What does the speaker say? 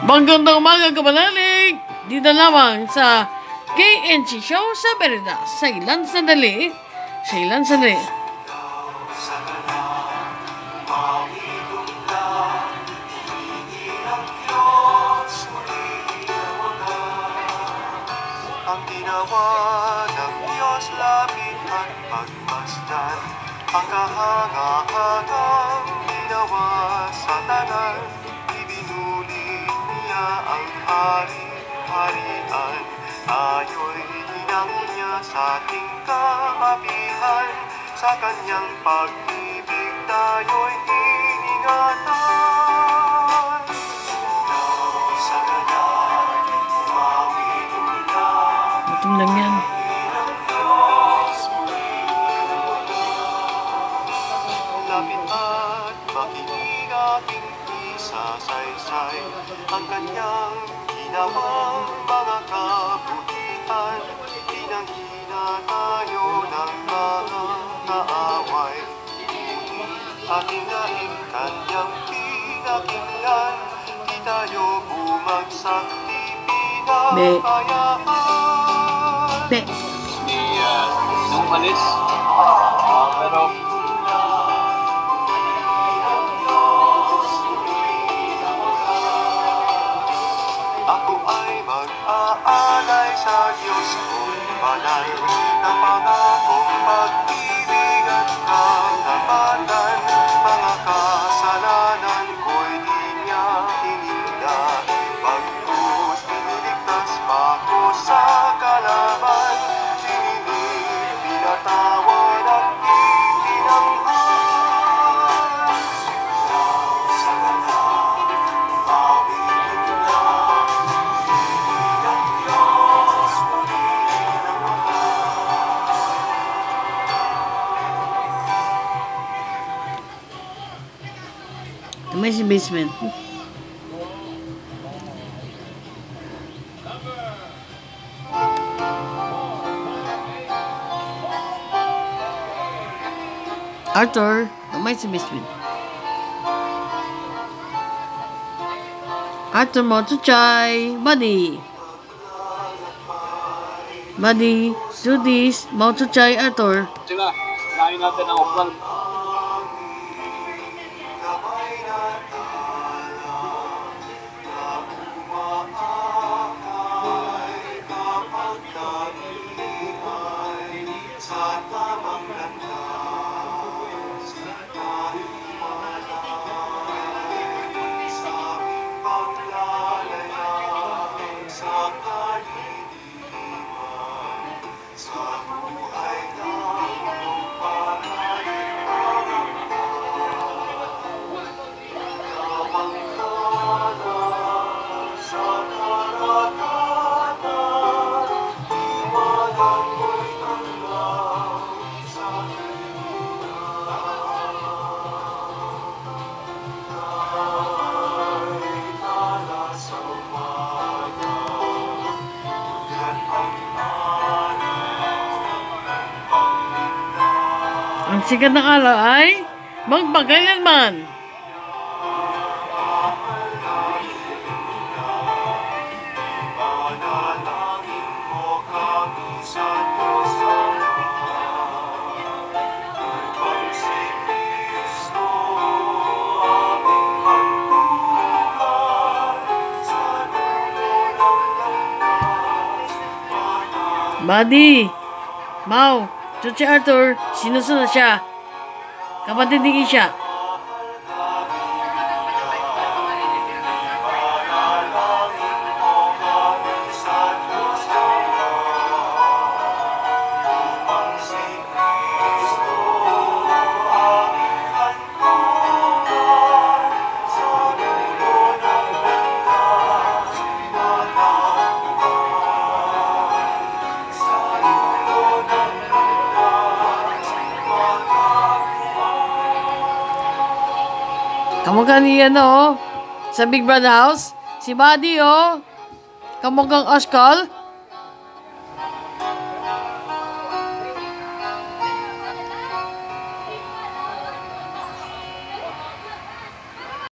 Magandang umaga, kabanalig! Dito lamang sa KNC Show sa Berda. Sa ilan sandali. Ang ginawa ng Diyos, lapit at pagmasdan. Ang kahangahangang ginawa sa tanan, ibinuli niya ang hari-harian. Tayo'y hinang niya sa ating kaapihan, sa kanyang pag-ibig tayo'y iningatan. Sa kanan, Gutom lang yan. lapit at makinig ating isasaysay ang kanyang ginawang mga kabutihan. Hinang-hina tayo ng mga kaaway, ating daing kanyang pinakinggan. Di tayo bumagsak, di pinapayaan. Be. Nung malis, pero ako ay mag-aalay sa Diyos ko'y banal, ng pangakong pag-ibig at katapatan. Mga kasalanan ko'y di niya ininda, pagkus iniligtas pa ko sa kalaban. Dinilig, pinatawan at itinanghal. Sa kanan, mawin lang, ibig ng Diyos muli ng May si basement. Arthur, may si basement. Arthur, mo to chai. Buddy, do this. Mo to chai, Arthur. sila, kain natin ang uplan. gabay na talang, na umaakay kapag tagihay sa tamang landas. Dahil malay sa aming paglalayag sa kaliliman, sa buhay ng Ang sikat ng araw ay magpakailanman. panalangin mo kami sa Diyos Ama. Upang si Kristo aming magbubuhay sa dulo ng landas. Buddy, Mau, si Arthur, sinusunod siya. Kapatid ni Isha. Panalangin mo kami sa Diyos Ama. Upang si Kristo aming handungan sa dulo ng landas. Matangguhan sa dulo ng landas. Kamukha niya no? Sa Big Brother House. Si Buddy oh. Kamukhang Oscar.